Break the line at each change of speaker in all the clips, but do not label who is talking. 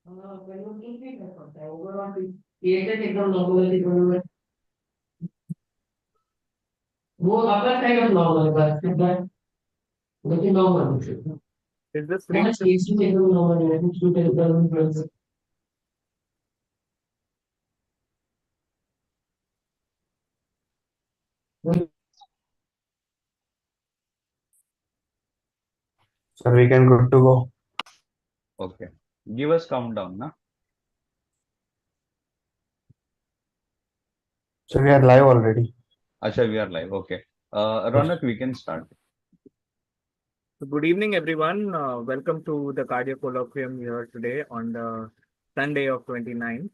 वो अपना kind of normal है, लेकिन normal है।
Is the
मैं
screen
केसी के लिए normal है, कुछ भी कर
So we can good to go.
okay? Give us countdown, na?
So we are live already.
Acha, we are live. Okay.
Yes.
Ronak, we can start.
Good evening, everyone. Welcome to the cardio colloquium here today on the Sunday of 29.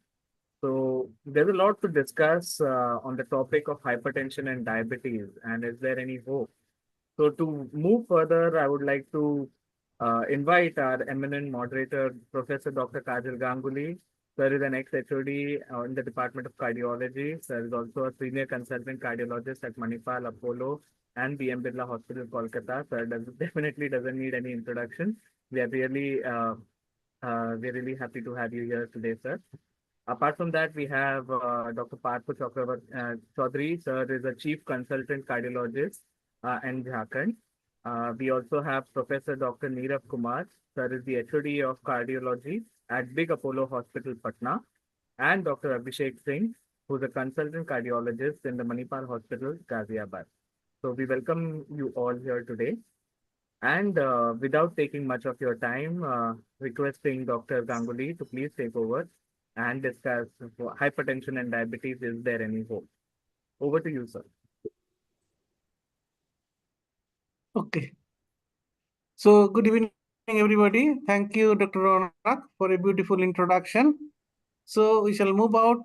So there's a lot to discuss on the topic of hypertension and diabetes, and is there any hope? So to move further, I would like to invite our eminent moderator, Professor Dr. Kajal Ganguly. Sir is an ex-HOD in the Department of Cardiology. Sir is also a senior consultant cardiologist at Manipal, Apollo, and BM Birla Hospital, Kolkata. Sir definitely doesn't need any introduction. We are really happy to have you here today, sir. Apart from that, we have Dr. Partha Chaudhary. Sir is a chief consultant cardiologist in Jharkhand. We also have Professor Dr. Neerav Kumar. Sir is the HOD of cardiology at Big Apollo Hospital, Patna, and Dr. Abhishek Singh, who's a consultant cardiologist in the Manipal Hospital, Ghaziabad. So we welcome you all here today. And without taking much of your time, requesting Dr. Ganguly to please take over and discuss hypertension and diabetes. Is there any hope? Over to you, sir.
Okay. So good evening, everybody. Thank you, Dr. Ronak, for a beautiful introduction. So we shall move out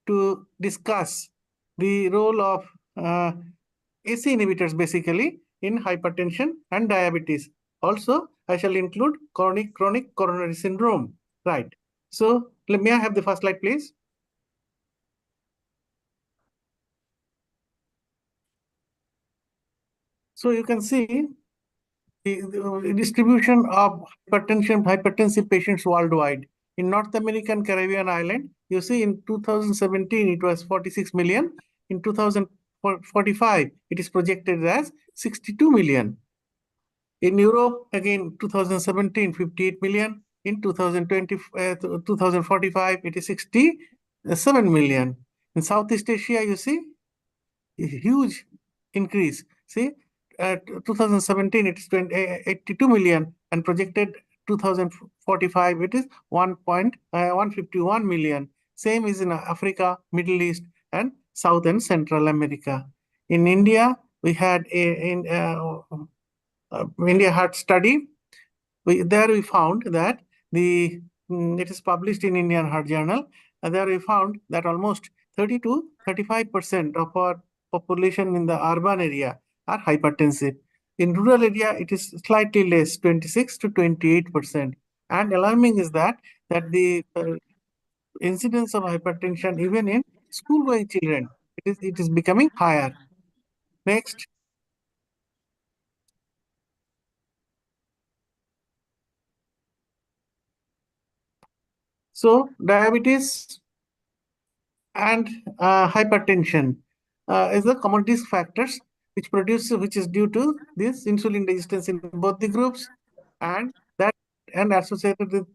to discuss the role of AC inhibitors basically in hypertension and diabetes. Also, I shall include chronic coronary syndrome. Right. So may I have the first slide, please? So you can see the distribution of hypertensive patients worldwide. In North American Caribbean island, you see in 2017 it was 46 million. In 2045, it is projected as 62 million. In Europe, again, 2017, 58 million. In 2045, it is 67 million. In Southeast Asia, you see a huge increase. See, 2017, it is 82 million, and projected 2045, it is 151 million. Same is in Africa, Middle East, and South and Central America. In India, we had India Heart Study. There we found that it is published in Indian Heart Journal, and there we found that almost 30 to 35% of our population in the urban area are hypertensive. In rural area, it is slightly less, 26 to 28%. And alarming is that the incidence of hypertension even in school-going children, it is becoming higher. Next. So diabetes and hypertension is the common risk factors which is due to this insulin resistance in both the groups, and associated with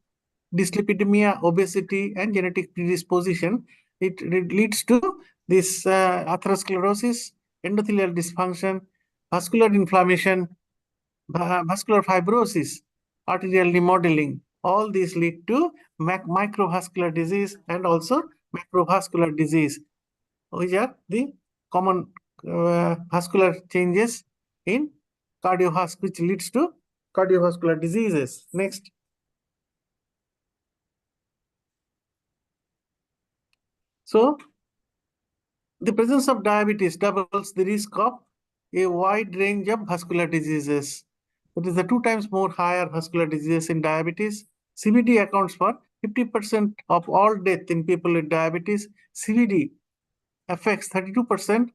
dyslipidemia, obesity, and genetic predisposition. It leads to this atherosclerosis, endothelial dysfunction, vascular inflammation, vascular fibrosis, arterial remodeling. All these lead to microvascular disease and also macrovascular disease, which are the common vascular changes in cardiovascular, which leads to cardiovascular diseases. Next. So, the presence of diabetes doubles the risk of a wide range of vascular diseases. It is the 2 times more higher vascular diseases in diabetes. CVD accounts for 50% of all death in people with diabetes. CVD affects 32%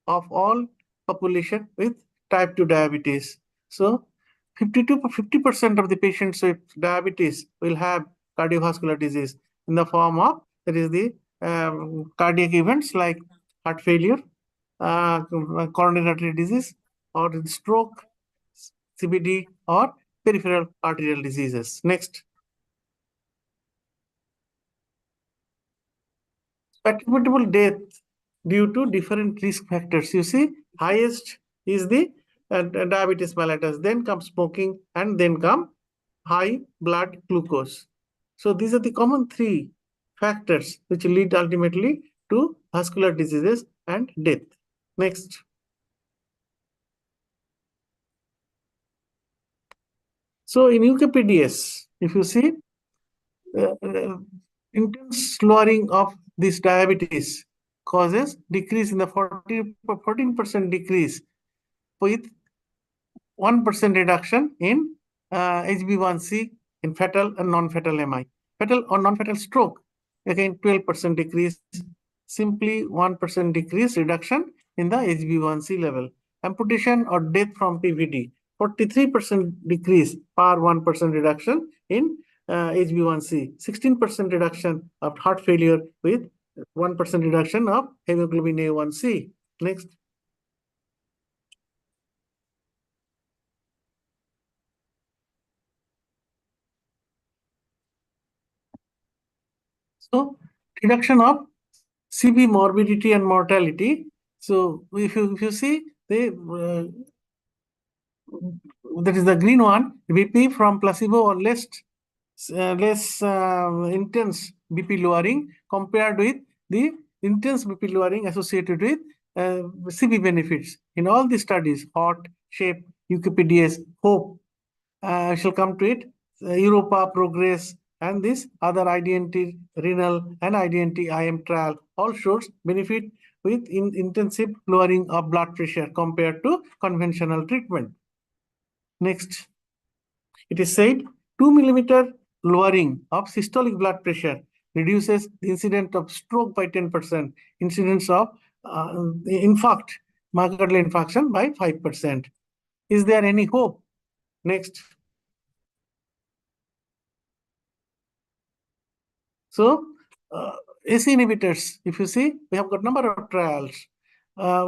of all population with type 2 diabetes. So 50% of the patients with diabetes will have cardiovascular disease in the form of that is the cardiac events like heart failure, coronary artery disease, or stroke, CBD, or peripheral arterial diseases. Next. Attributable death due to different risk factors. You see, highest is the diabetes mellitus, then comes smoking, and then come high blood glucose. So these are the common three factors which lead ultimately to vascular diseases and death. Next. So in UKPDS, if you see, intense lowering of this diabetes causes decrease in the 14% decrease with 1% reduction in HbA1c in fatal and non-fatal MI. Fatal or non-fatal stroke, again 12% decrease, simply 1% decrease reduction in the HbA1c level. Amputation or death from PVD, 43% decrease per 1% reduction in HbA1c, 16% reduction of heart failure with 1% reduction of hemoglobin A1c. Next. So reduction of CV morbidity and mortality. So if you see the that is the green one, BP from placebo or less intense BP lowering compared with the intense BP lowering associated with CV benefits. In all the studies, HOT, SHAPE, UKPDS, HOPE, I shall come to it, Europa, Progress, and this other IDNT renal and IDNT IM trial all shows benefit with intensive lowering of blood pressure compared to conventional treatment. Next, it is said 2 millimeter lowering of systolic blood pressure reduces the incidence of stroke by 10%, incidence of infarct, myocardial infarction by 5%. Is there any hope? Next. So, AC inhibitors, if you see, we have got number of trials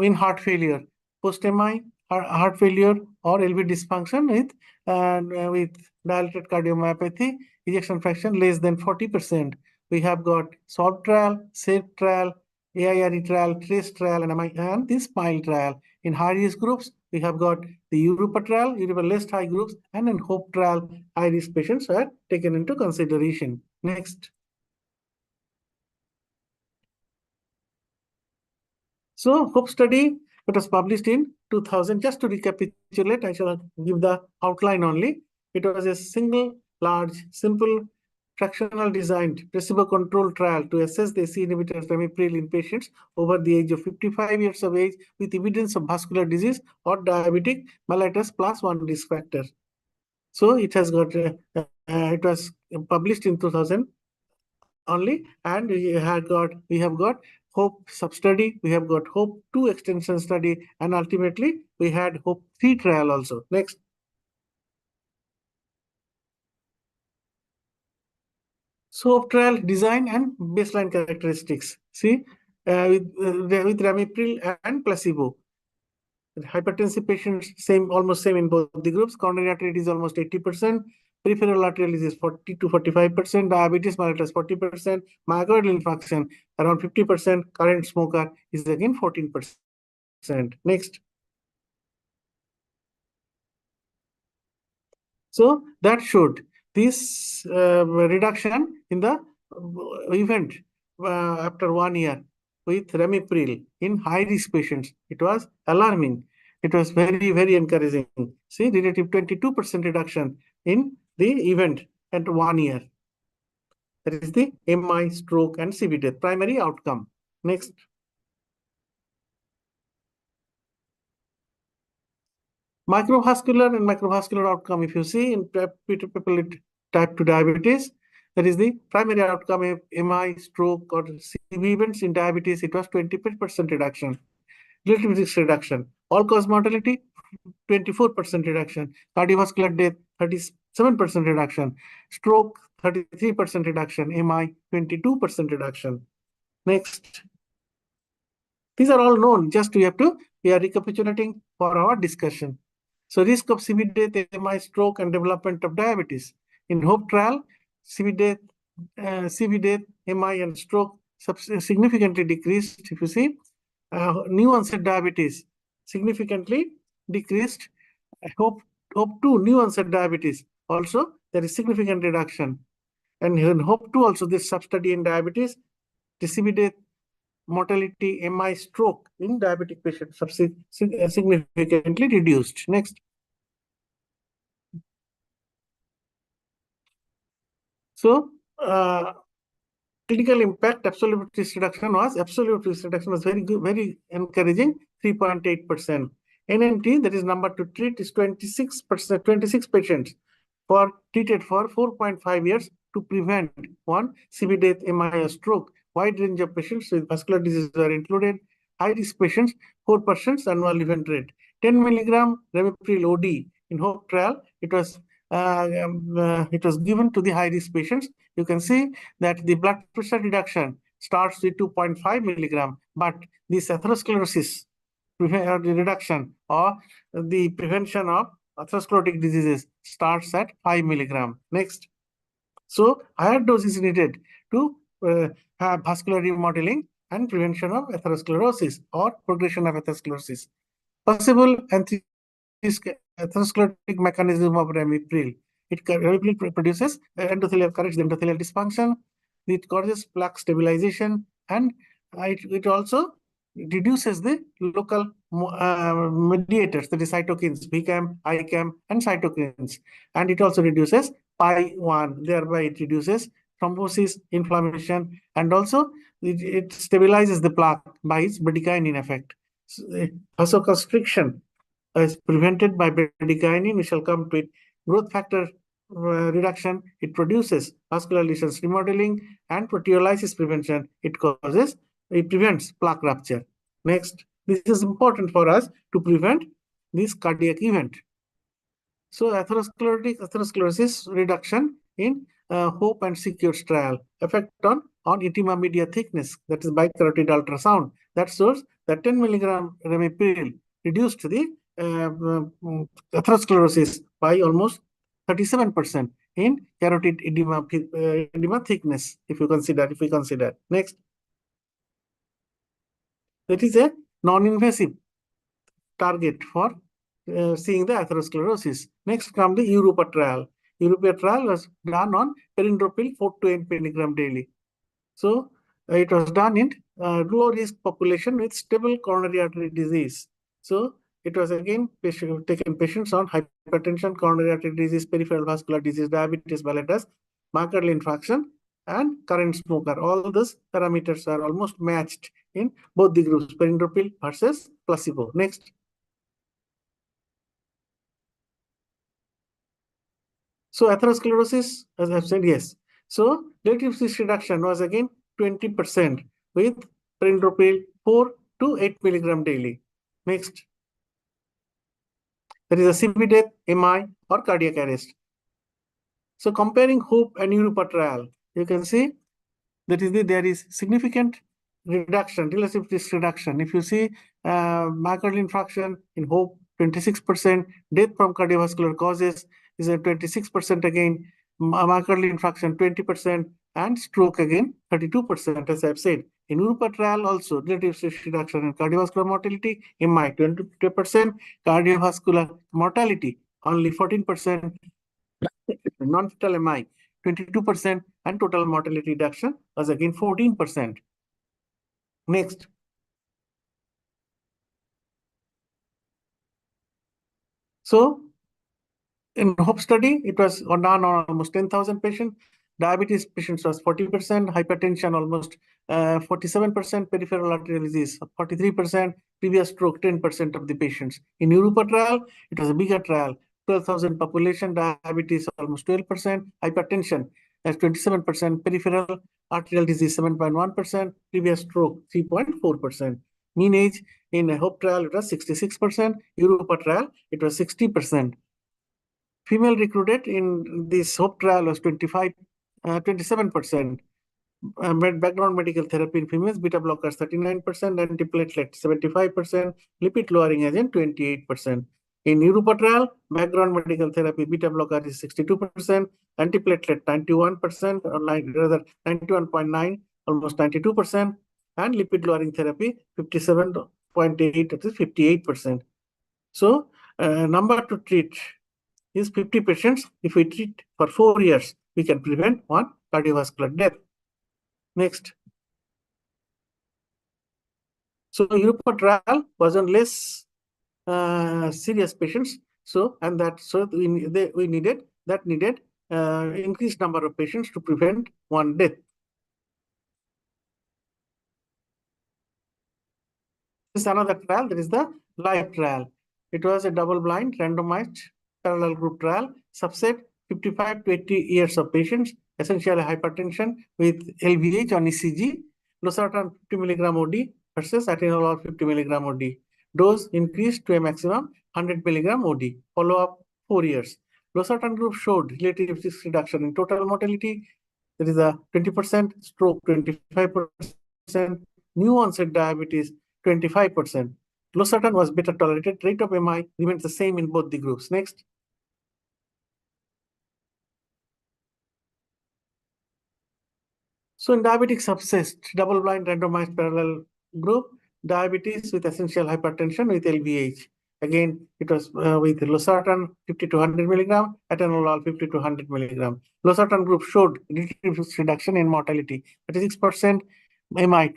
in heart failure, post-MI, heart failure or LV dysfunction with dilated cardiomyopathy, ejection fraction less than 40%. We have got SOLVE trial, SAFE trial, AIRE trial, TRACE trial, and the SMILE trial. In high risk groups, we have got the Europa trial, Europa less high groups, and in HOPE trial, high risk patients are taken into consideration. Next. So HOPE study, it was published in 2000. Just to recapitulate, I shall give the outline only. It was a single, large, simple, fractional designed placebo-controlled trial to assess the AC inhibitor ramipril in patients over the age of 55 years of age with evidence of vascular disease or diabetic mellitus plus one risk factor. So it has got, it was published in 2000 only, and we have got HOPE sub-study, we have got HOPE 2 extension study, and ultimately we had HOPE 3 trial also. Next. So HOPE trial design and baseline characteristics. See, with ramipril and placebo. Hypertensive patients, almost same in both the groups. Coronary artery disease almost 80%. Peripheral arterial disease 40 to 45%. Diabetes mellitus 40%. Myocardial infarction around 50%. Current smoker is again 14%. Next. So that showed this reduction in the event after 1 year with ramipril in high-risk patients. It was alarming. It was very, very encouraging. See, relative 22% reduction in the event at 1 year. That is the MI, stroke, and CV death, primary outcome. Next. Microvascular and macrovascular outcome, if you see in people with type 2 diabetes, that is the primary outcome of MI, stroke, or CV events in diabetes, it was 20% reduction. Relative risk reduction. All-cause mortality, 24% reduction. Cardiovascular death, 7% reduction. Stroke, 33% reduction. MI, 22% reduction. Next. These are all known, just we are recapitulating for our discussion. So risk of CV death, MI, stroke, and development of diabetes. In HOPE trial, CV death, MI, and stroke significantly decreased. If you see, new onset diabetes significantly decreased. HOPE 2, new onset diabetes, also there is significant reduction. And in HOPE 2 also, this sub-study in diabetes, the CV death, mortality, MI, stroke in diabetic patients significantly reduced. Next. So, clinical impact, absolute risk reduction was very good, very encouraging, 3.8%. NNT, that is number to treat, is 26%, 26 patients treated for 4.5 years to prevent one CV death, MI, or stroke. Wide range of patients with vascular disease are included. High risk patients, 4% annual event rate. 10 milligram ramipril OD in HOPE trial, it was given to the high risk patients. You can see that the blood pressure reduction starts with 2.5 milligram, but this atherosclerosis reduction or the prevention of atherosclerotic diseases starts at 5 milligram. Next. So higher dose is needed to have vascular remodeling and prevention of atherosclerosis or progression of atherosclerosis. Possible atherosclerotic mechanism of ramipril. Ramipril produces endothelial, corrects the endothelial dysfunction. It causes plaque stabilization, and it also reduces the local mediators, that is cytokines, BCAM, ICAM, and cytokines. And it also reduces PI1, thereby it reduces thrombosis, inflammation, and also it stabilizes the plaque by its bradykinin effect. Vasoconstriction is prevented by bradykinin. We shall come to it. Growth factor reduction, it produces vascular lesions remodeling, and proteolysis prevention, it prevents plaque rupture. Next, this is important for us to prevent this cardiac event. So atherosclerosis reduction in HOPE and SECURE trial. Effect on intima media thickness, that is bicarotid ultrasound. That shows that 10 milligram ramipril reduced the atherosclerosis by almost 37% in carotid edema thickness, if we consider. Next. That is a non-invasive target for seeing the atherosclerosis. Next comes the Europa trial. Europa trial was done on perindropil 4 to 8 milligram daily. So it was done in low risk population with stable coronary artery disease. So it was again taken patients on hypertension, coronary artery disease, peripheral vascular disease, diabetes mellitus, myocardial infarction, and current smoker. All these parameters are almost matched in both the groups, perindropil versus placebo. Next. So atherosclerosis, as I've said, yes. So relative risk reduction was again 20% with perindropil 4 to 8 milligram daily. Next. There is a CV death, MI, or cardiac arrest. So comparing HOPE and Europa trial, you can see that there is significant reduction, relative risk reduction. If you see myocardial infarction in HOPE, 26%, death from cardiovascular causes is at 26% again, myocardial infarction 20%, and stroke again 32%, as I've said. In Europa trial also, relative risk reduction in cardiovascular mortality, MI 20%, cardiovascular mortality only 14%, non-fatal MI 22%, and total mortality reduction was again 14%. Next. So in HOPE study, it was done on almost 10,000 patients. Diabetes patients was 40%, hypertension almost 47%, peripheral arterial disease 43%, previous stroke 10% of the patients. In Europa trial, it was a bigger trial, 12,000 population, diabetes almost 12%, hypertension as 27%, peripheral arterial disease 7.1%, previous stroke 3.4%. Mean age in a HOPE trial, it was 66%, Europa trial, it was 60%. Female recruited in this HOPE trial was 27%. Background medical therapy in females, beta blockers 39%, antiplatelet 75%, lipid lowering agent 28%. In Europa trial, background medical therapy, beta blocker is 62%, antiplatelet 91%, or rather 91.9, almost 92%, and lipid lowering therapy 57.8, that is 58%. So, number to treat is 50 patients. If we treat for 4 years, we can prevent one cardiovascular death. Next. So Europa trial was on less serious patients. So we needed increased number of patients to prevent one death. This is another trial. That is the LIFE trial. It was a double-blind, randomized, parallel group trial. Subset 55 to 80 years of patients, essential hypertension with LVH on ECG, losartan 50 milligram OD versus atenolol 50 milligram OD. Dose increased to a maximum 100 milligram OD. Follow-up 4 years. Losartan group showed relative risk reduction in total mortality. There is a 20%, stroke 25%, new onset diabetes 25%. Losartan was better tolerated. Rate of MI remains the same in both the groups. Next. So in diabetic subset, double-blind randomized parallel group, diabetes with essential hypertension with LVH. Again, it was with losartan 50 to 100 milligram, atenolol 50 to 100 milligram. Losartan group showed reduction in mortality, 36%, MI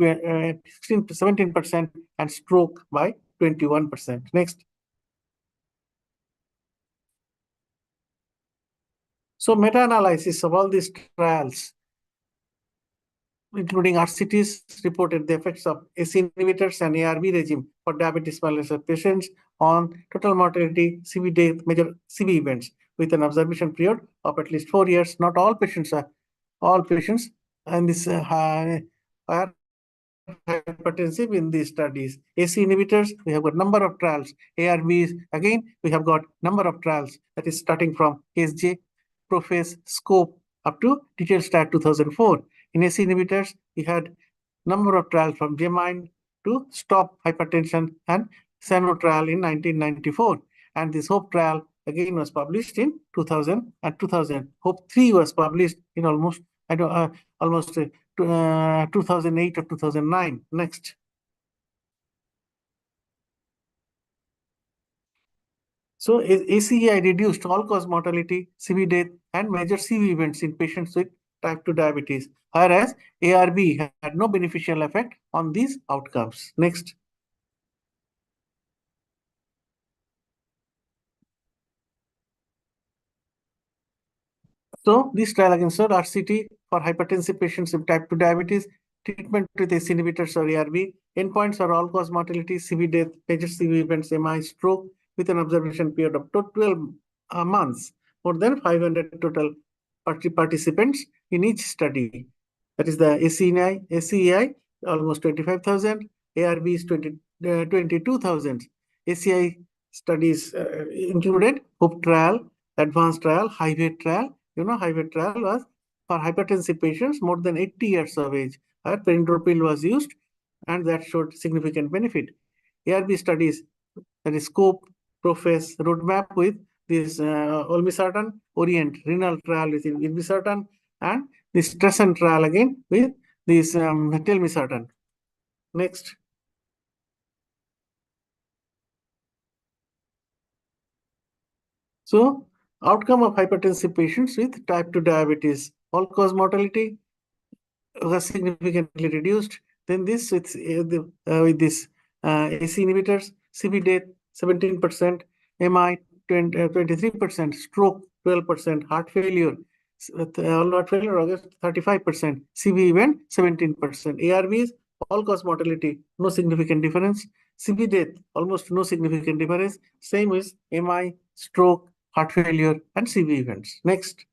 16 to 17%, and stroke by 21%. Next. So meta-analysis of all these trials, including RCTs, reported the effects of ACE inhibitors and ARB regime for diabetes mellitus patients on total mortality, CV death, major CV events with an observation period of at least 4 years. Not all patients and this are hypertensive in these studies. ACE inhibitors, we have got number of trials. ARBs, again, we have got number of trials, that is starting from SJ, PROPHASE, SCOPE, up to detailed stat 2004. In ACE inhibitors, we had number of trials from JMIND to STOP hypertension and SANO trial in 1994. And this HOPE trial again was published in 2000 and 2000. HOPE 3 was published in almost 2008 or 2009. Next. So ACEI reduced all-cause mortality, CV death, and major CV events in patients with type 2 diabetes, whereas ARB had no beneficial effect on these outcomes. Next. So this trial again showed RCT for hypertensive patients with type 2 diabetes, treatment with ACE inhibitors or ARB. Endpoints are all-cause mortality, CV death, major CV events, MI, stroke, with an observation period of 12 months. More than 500 total participants in each study. That is the ACEI almost 25,000, ARB is 22,000. ACI studies included HOPE trial, advanced trial, HIVE trial. HIVE trial was for hypertensive patients more than 80 years of age. Perindopril was used, and that showed significant benefit. ARB studies, that is SCOPE, PROPHASE, roadmap with this olmesartan, Orient renal trial with irbesartan, and this TRESCENT trial again with this telmisartan. Next. So, outcome of hypertensive patients with type 2 diabetes, all-cause mortality was significantly reduced. Then this with this ACE inhibitors, CV death 17%, MI 23%, stroke 12%, heart failure, 35%, CV event 17%, ARBs, all-cause mortality, no significant difference, CV death, almost no significant difference, same as MI, stroke, heart failure, and CV events. Next.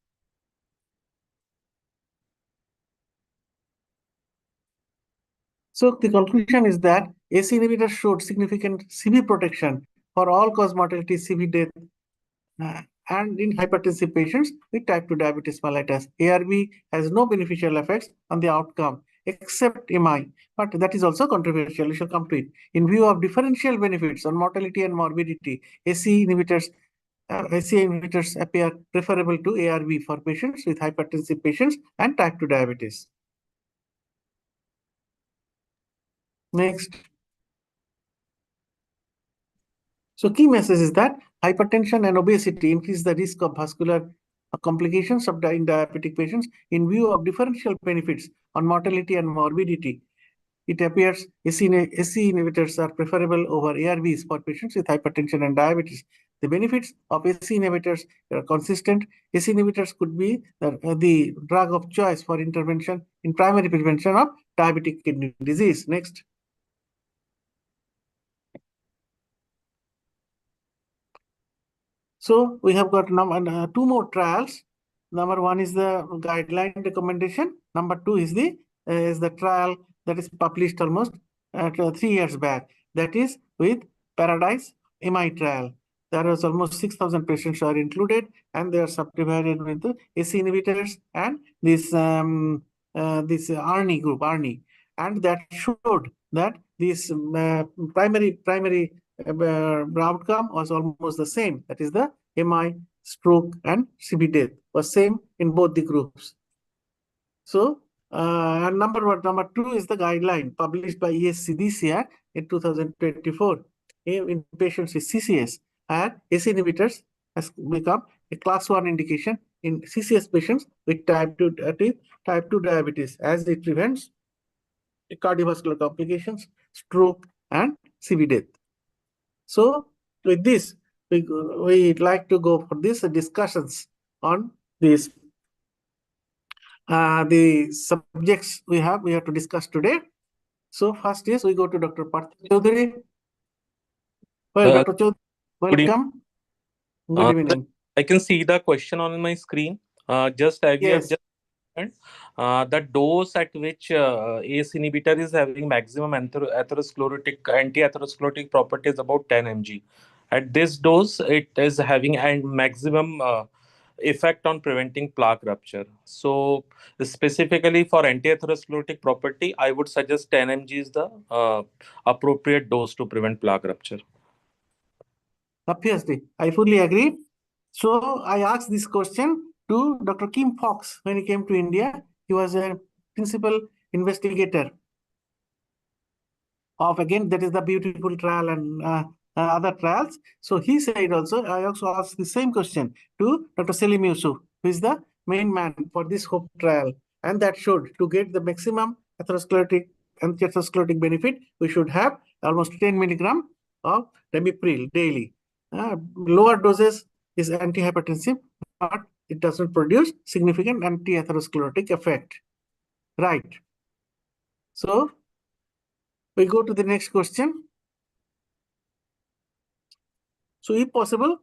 So the conclusion is that ACE inhibitors showed significant CV protection for all-cause mortality, CV death, and in hypertensive patients with type 2 diabetes mellitus. ARB has no beneficial effects on the outcome except MI, but that is also controversial. We shall come to it. In view of differential benefits on mortality and morbidity, SE inhibitors appear preferable to ARB for patients with hypertensive patients and type 2 diabetes. Next. So key message is that hypertension and obesity increase the risk of vascular complications in diabetic patients. In view of differential benefits on mortality and morbidity, it appears SE inhibitors are preferable over ARBs for patients with hypertension and diabetes. The benefits of SE inhibitors are consistent. SE inhibitors could be the drug of choice for intervention in primary prevention of diabetic kidney disease. Next. So we have got two more trials. Number one is the guideline recommendation. Number two is the trial that is published almost 3 years back. That is with Paradise MI trial. There was almost 6,000 patients are included, and they are subdivided with the SE inhibitors and this ARNI group, ARNI, and that showed that this primary outcome was almost the same. That is the MI, stroke, and CV death was same in both the groups. So, and number two is the guideline published by ESC this year in 2024 in patients with CCS, and SE inhibitors has become a class 1 indication in CCS patients with type 2 diabetes, as it prevents cardiovascular complications, stroke, and CV death. So with this, we'd like to go for these discussions on this the subjects we have to discuss today. So first is we go to Dr. Partha Chaudhary. Well, Dr. Chaudhary, welcome. Good evening.
I can see the question on my screen. Just as you have
Yes.
just mentioned, the dose at which ACE inhibitor is having maximum anti-atherosclerotic property is about 10 mg. At this dose, it is having a maximum effect on preventing plaque rupture. So specifically for anti-atherosclerotic property, I would suggest 10 mg is the appropriate dose to prevent plaque rupture.
Obviously, I fully agree. So I asked this question to Dr. Kim Fox when he came to India. He was a principal investigator of, again, that is the beautiful trial and other trials. So he said also, I also asked the same question to Dr. Selim Yusuf, who is the main man for this HOPE trial. And that showed to get the maximum anti-atherosclerotic benefit, we should have almost 10 milligram of ramipril daily. Lower doses is antihypertensive, but it doesn't produce significant anti-atherosclerotic effect. Right. So we go to the next question. So if possible,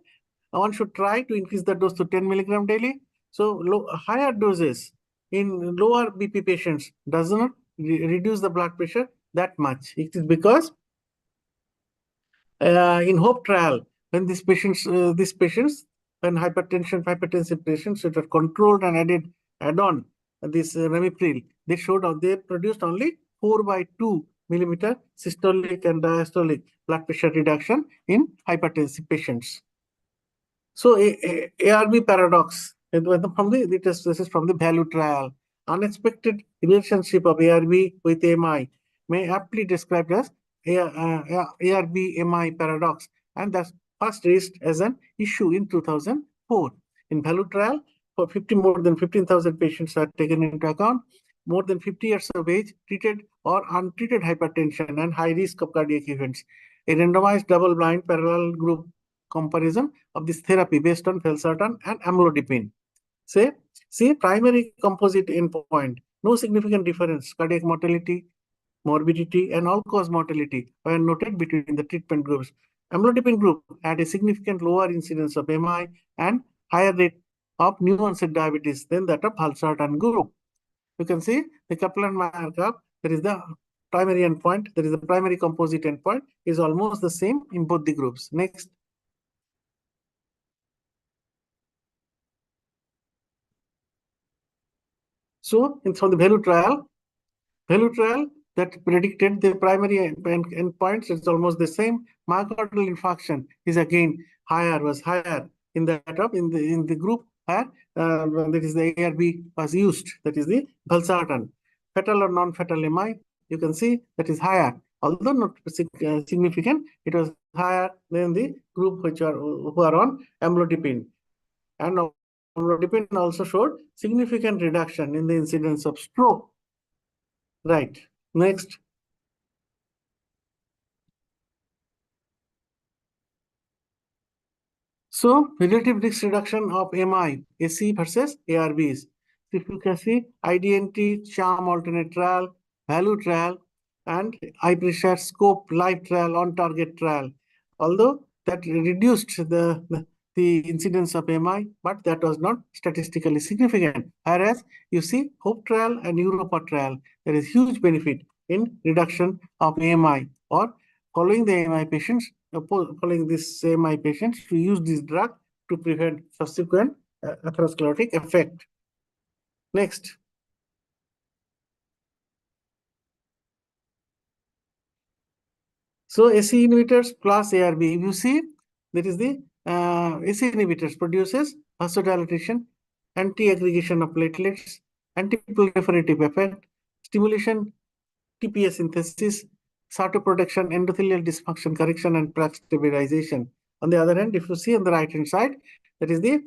one should try to increase the dose to 10 milligram daily. So higher doses in lower BP patients does not reduce the blood pressure that much. It is because in HOPE trial, when these patients, when hypertensive patients that are controlled and add on this ramipril, they showed out they produced only 4/2 millimeter systolic and diastolic blood pressure reduction in hypertensive patients. So ARB paradox, this is from the value trial. Unexpected relationship of ARB with MI may aptly described as ARB-MI paradox, and that's first raised as an issue in 2004. In value trial, for more than 15,000 patients are taken into account, more than 50 years of age, treated or untreated hypertension and high risk of cardiac events. A randomized double-blind parallel group comparison of this therapy based on valsartan and amlodipine. See primary composite endpoint, no significant difference. Cardiac mortality, morbidity, and all-cause mortality were noted between the treatment groups. Amlodipine group had a significant lower incidence of MI and higher rate of new onset diabetes than that of valsartan group. You can see the Kaplan-Meier curve. There is the primary endpoint. There is the primary composite endpoint is almost the same in both the groups. Next. So from the value trial that predicted the primary endpoints, it's almost the same. Myocardial infarction is again was higher in the group where that is the ARB was used, that is the valsartan. Fatal or non-fatal MI, you can see that is higher, although not significant. It was higher than the group who are on amlodipine, and amlodipine also showed significant reduction in the incidence of stroke. Right. Next. So relative risk reduction of MI, AC versus ARBs. If you can see IDNT, CHARM alternate trial, value trial, and high pressure scope live trial on target trial. Although that reduced the incidence of MI, but that was not statistically significant. Whereas you see HOPE trial and Europa trial, there is huge benefit in reduction of AMI, or following the AMI patients, following this AMI patients to use this drug to prevent subsequent atherosclerotic effect. Next. So AC inhibitors plus ARB, you see, that is the AC inhibitors produces vasodilation, anti-aggregation of platelets, anti-proliferative effect, stimulation, TPS synthesis, cytoprotection, endothelial dysfunction correction, and plaque stabilization. On the other hand, if you see on the right hand side, that is the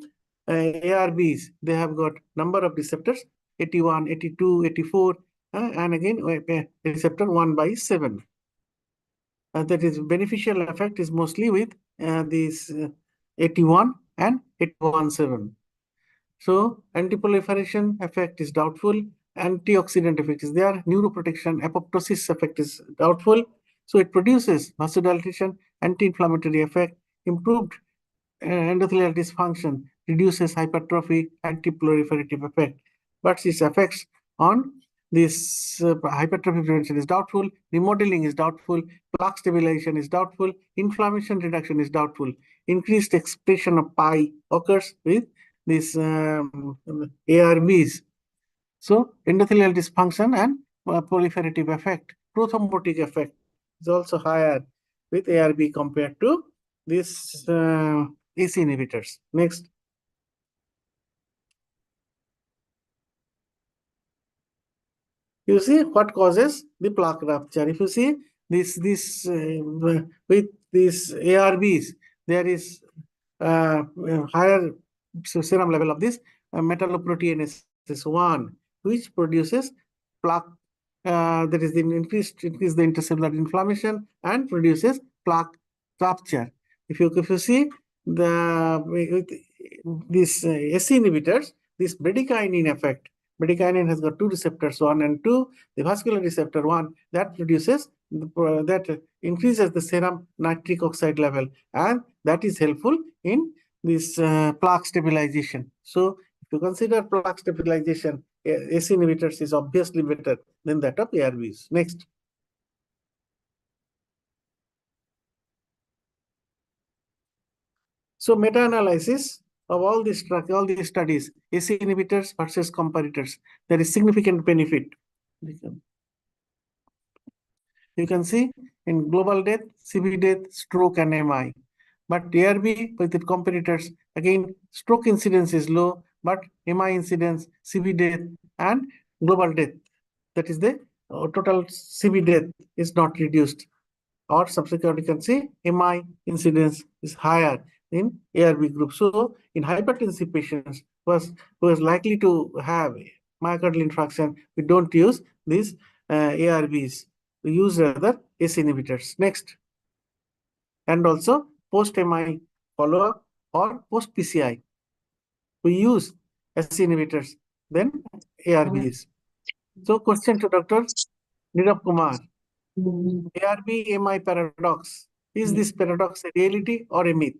ARBs. They have got number of receptors 81, 82, 84, and again receptor 1/7. That is beneficial effect is mostly with these 81 and 817. So anti-proliferation effect is doubtful. Antioxidant effect is there. Neuroprotection, apoptosis effect is doubtful. So it produces vasodilation, anti-inflammatory effect, improved endothelial dysfunction, reduces hypertrophy, anti-proliferative effect. But its effects on this hypertrophy prevention is doubtful, remodeling is doubtful, plaque stabilization is doubtful, inflammation reduction is doubtful. Increased expression of pi occurs with these ARBs. So endothelial dysfunction and proliferative effect, prothrombotic effect is also higher with ARB compared to these AC inhibitors. Next. You see what causes the plaque rupture. If you see this with these ARBs, there is higher serum level of this metalloproteinase 1, which produces plaque. That is the increase the intercellular inflammation and produces plaque rupture. If you see with these SC inhibitors, this bradykinin effect. Bradykinin has got two receptors, 1 and 2. The vascular receptor 1 that produces that increases the serum nitric oxide level, and that is helpful in this plaque stabilization. So if you consider plaque stabilization, AC inhibitors is obviously better than that of ARBs. Next. So meta-analysis of all these studies, AC inhibitors versus comparators, there is significant benefit. You can see in global death, CV death, stroke, and MI. But ARB with the comparators, again, stroke incidence is low, but MI incidence, CV death, and global death, that is the total CV death is not reduced. Or subsequently, you can see MI incidence is higher in ARB group. So in hypertensive patients who is likely to have myocardial infarction, we don't use these ARBs. We use rather ACE inhibitors. Next. And also post-MI follow-up or post-PCI. We use ACE inhibitors, then ARBs. So question to Dr. Nirav Kumar. ARB-MI paradox. Is this paradox a reality or a myth?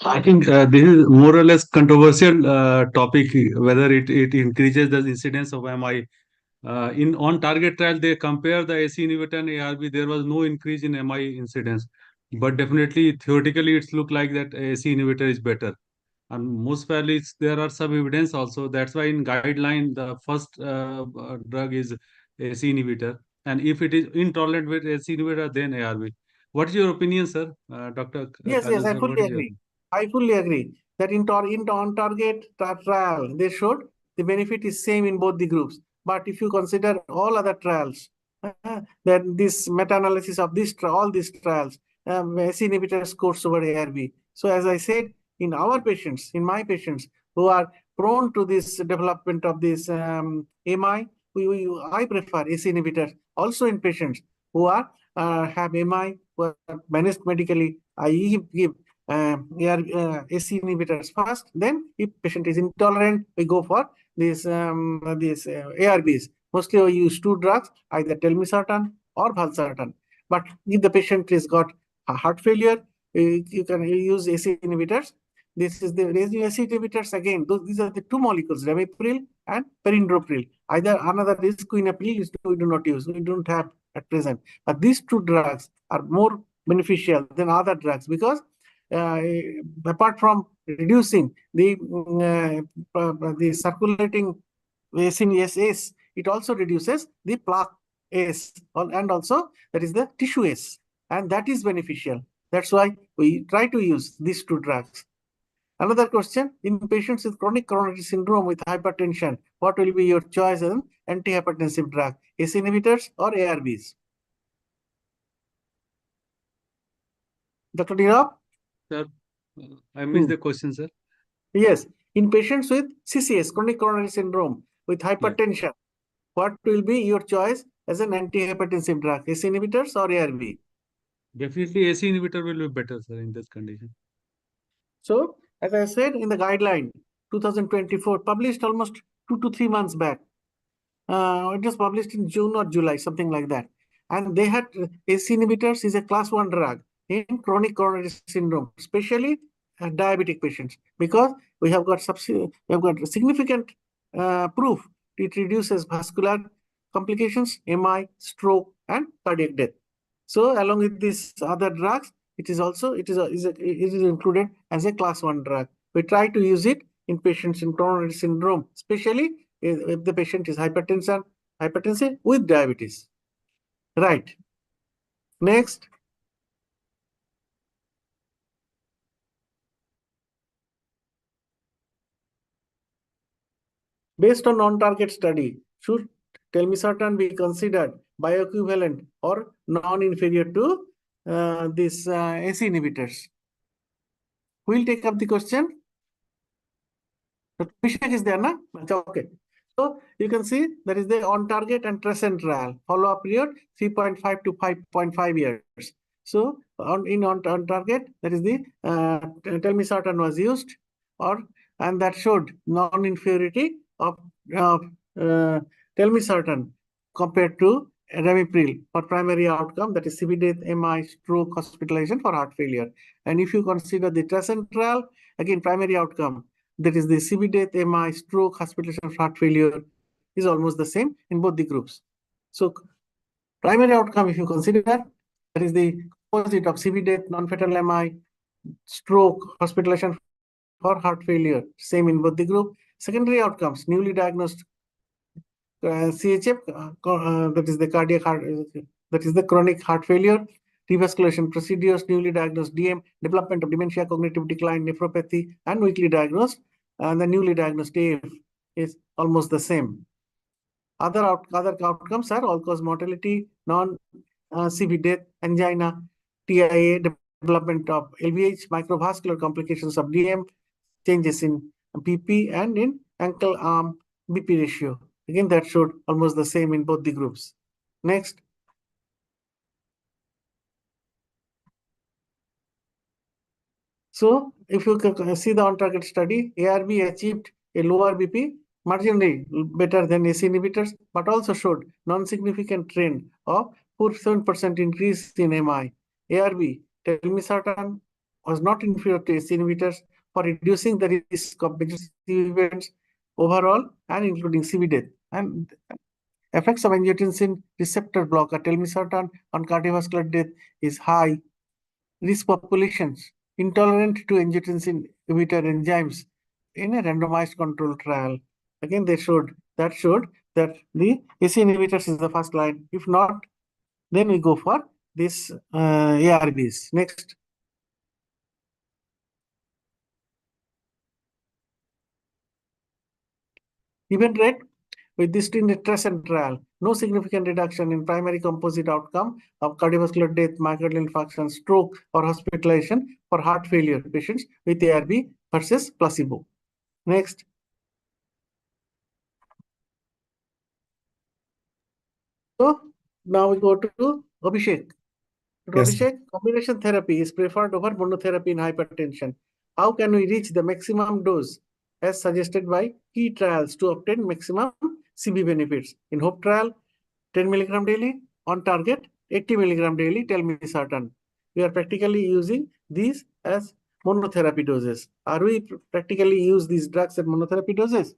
I think this is more or less controversial topic, whether it increases the incidence of MI. In on target trial, they compare the AC inhibitor and ARB. There was no increase in MI incidence, but definitely theoretically, it's look like that AC inhibitor is better. And most probably there are some evidence also. That's why in guideline the first drug is AC inhibitor, and if it is intolerant with AC inhibitor, then ARB. What is your opinion, sir? Dr.
Yes,
Kajal
I
sir, what
fully
is your
agree. I fully agree that in on target trial, they showed the benefit is same in both the groups. But if you consider all other trials, then this meta-analysis of all these trials, AC inhibitor scores over ARB. So as I said, in our patients, in my patients who are prone to this development of this MI, I prefer AC inhibitors. Also in patients who are have MI, who are managed medically, I give AC inhibitors first. Then, if patient is intolerant, we go for these ARBs. Mostly, we use two drugs, either telmisartan or valsartan. But if the patient has got a heart failure, you can use AC inhibitors. This is the AC inhibitors again. These are the two molecules, ramipril and perindopril. Either another is quinapril, we do not use. We don't have at present. But these two drugs are more beneficial than other drugs because apart from reducing the circulating S, it also reduces the plaque S, and also that is the tissue S, and that is beneficial. That's why we try to use these two drugs. Another question, in patients with chronic coronary syndrome with hypertension, what will be your choice in antihypertensive drug, ACE inhibitors or ARBs? Dr. Nirav?
Sir, I missed the question, sir.
Yes, in patients with CCS, chronic coronary syndrome with hypertension, what will be your choice as an antihypertensive drug, ACE inhibitors or ARB?
Definitely AC inhibitor will be better, sir, in this condition.
So, as I said in the guideline, 2024, published almost 2 to 3 months back. It was published in June or July, something like that. And they had ACE inhibitors is a class 1 drug in chronic coronary syndrome, especially diabetic patients, because we have got significant proof it reduces vascular complications, MI, stroke, and cardiac death. So, along with these other drugs, it is included as a class 1 drug. We try to use it in patients in coronary syndrome, especially if the patient is hypertensive with diabetes. Right. Next. Based on non-target study, should telmisartan be considered bioequivalent or non-inferior to these AC inhibitors? Who will take up the question? Abhishek is there, na? Okay. So you can see there is the on-target and TRESCENT trial. Follow-up period 3.5 to 5.5 years. So on-target, that is the telmisartan was used, and that showed non-inferiority of telmisartan compared to ramipril for primary outcome, that is CV death, MI, stroke, hospitalization for heart failure. And if you consider the TRESCENT trial, again primary outcome, that is the CV death, MI, stroke, hospitalization, heart failure is almost the same in both the groups. So primary outcome, if you consider that is the opposite of CV death, non-fatal MI, stroke, hospitalization for heart failure, same in both the group. Secondary outcomes, newly diagnosed CHF, that is the cardiac heart, that is the chronic heart failure, revascularization procedures, newly diagnosed DM, development of dementia, cognitive decline, nephropathy, and weakly diagnosed, and the newly diagnosed AF is almost the same. Other outcomes are all-cause mortality, non-CV death, angina, TIA, development of LVH, microvascular complications of DM, changes in BP and in ankle arm BP ratio. Again, that showed almost the same in both the groups. Next. So, if you see the on-target study, ARB achieved a lower BP, marginally better than AC inhibitors, but also showed non-significant trend of 47% increase in MI. ARB, telmisartan, was not inferior to AC inhibitors for reducing the risk of major events overall and including CV death. And effects of angiotensin receptor blocker, telmisartan on cardiovascular death is high. Risk populations intolerant to angiotensin inhibitor enzymes in a randomized control trial. Again, that showed that the AC inhibitors is the first line. If not, then we go for this ARBs. Next. Event rate with this tinnitus trial, no significant reduction in primary composite outcome of cardiovascular death, myocardial infarction, stroke, or hospitalization for heart failure patients with ARB versus placebo. Next. So now we go to Abhishek.
Yes.
Abhishek, combination therapy is preferred over monotherapy in hypertension. How can we reach the maximum dose as suggested by key trials to obtain maximum CV benefits? In HOPE trial, 10 milligram daily, on target 80 milligram daily, tell me certain. We are practically using these as monotherapy doses. Are we practically use these drugs at monotherapy doses?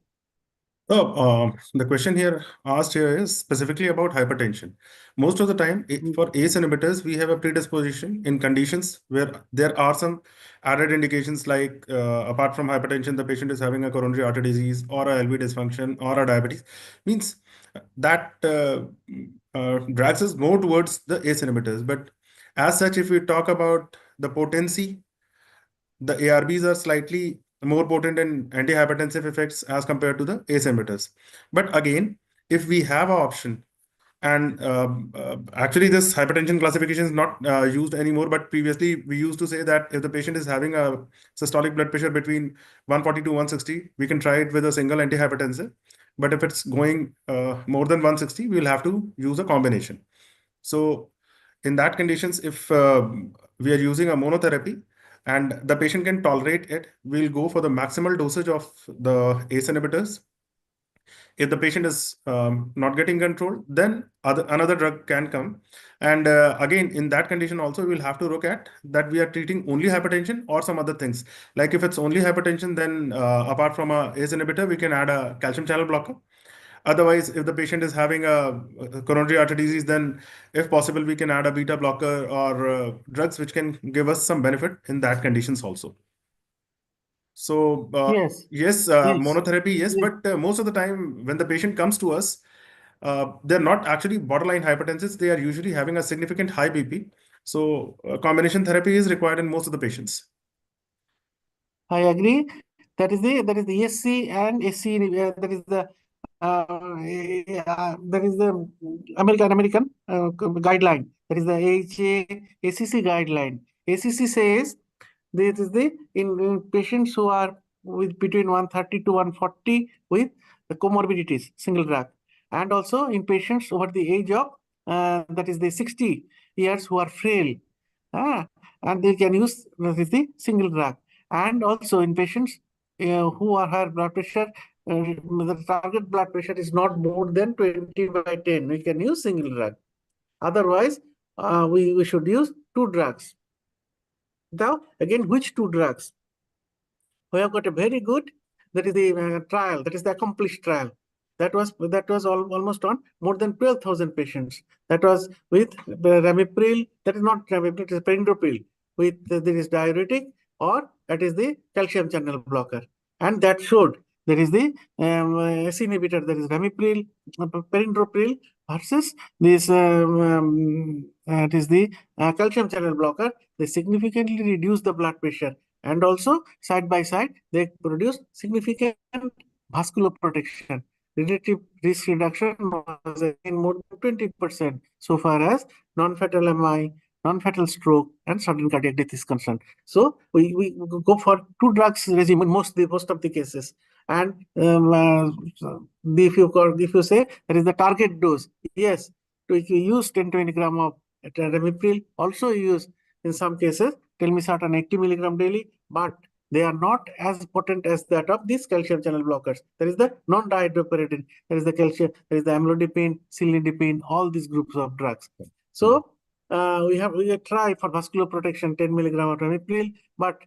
So, the question here asked here is specifically about hypertension. Most of the time, for ACE inhibitors, we have a predisposition in conditions where there are some added indications like apart from hypertension, the patient is having a coronary artery disease or a LV dysfunction or a diabetes. Means that drags us more towards the ACE inhibitors. But as such, if we talk about the potency, the ARBs are slightly more potent in antihypertensive effects as compared to the ACE inhibitors. But again, if we have an option, and actually this hypertension classification is not used anymore, but previously we used to say that if the patient is having a systolic blood pressure between 140 to 160, we can try it with a single antihypertensive. But if it's going more than 160, we'll have to use a combination. So in that conditions, if we are using a monotherapy, and the patient can tolerate it, we'll go for the maximal dosage of the ACE inhibitors. If the patient is not getting control, then another drug can come. And again, in that condition also, we'll have to look at that we are treating only hypertension or some other things. Like if it's only hypertension, then apart from a ACE inhibitor, we can add a calcium channel blocker. Otherwise, if the patient is having a coronary artery disease, then if possible, we can add a beta blocker or drugs which can give us some benefit in that conditions also. So
Yes.
yes,
Yes.
monotherapy, yes,
Yes.
but most of the time when the patient comes to us, they're not actually borderline hypertensives. They are usually having a significant high BP. So combination therapy is required in most of the patients.
I agree. That is the ESC and SC. That is the American guideline. That is the AHA ACC guideline. ACC says this is in patients who are with between 130 to 140 with the comorbidities, single drug, and also in patients over the age of that is the 60 years who are frail, and they can use that is the single drug, and also in patients who are high blood pressure. The target blood pressure is not more than 20/10. We can use single drug. Otherwise, we should use two drugs. Now, again, which two drugs? We have got a very good, that is the trial, that is the accomplished trial. That was almost on more than 12,000 patients. That was with ramipril, that is not ramipril, it is perindopril, with there is diuretic, or that is the calcium channel blocker. And that showed there is the SC inhibitor, that is ramipril, perindopril versus this it is the calcium channel blocker. They significantly reduce the blood pressure, and also side by side they produce significant vascular protection. Relative risk reduction was in more than 20% so far as non-fatal MI, non-fatal stroke, and sudden cardiac death is concerned. So we go for two drugs regimen most of the cases. And if you say that is the target dose, yes, if you use 10 to 20 gram of ramipril, also use in some cases telmisartan 80 milligram daily, but they are not as potent as that of these calcium channel blockers. There is the non-dihydroperidine, there is the calcium, there is the amlodipine, cilnidipine, all these groups of drugs. So we try for vascular protection 10 milligram of ramipril, but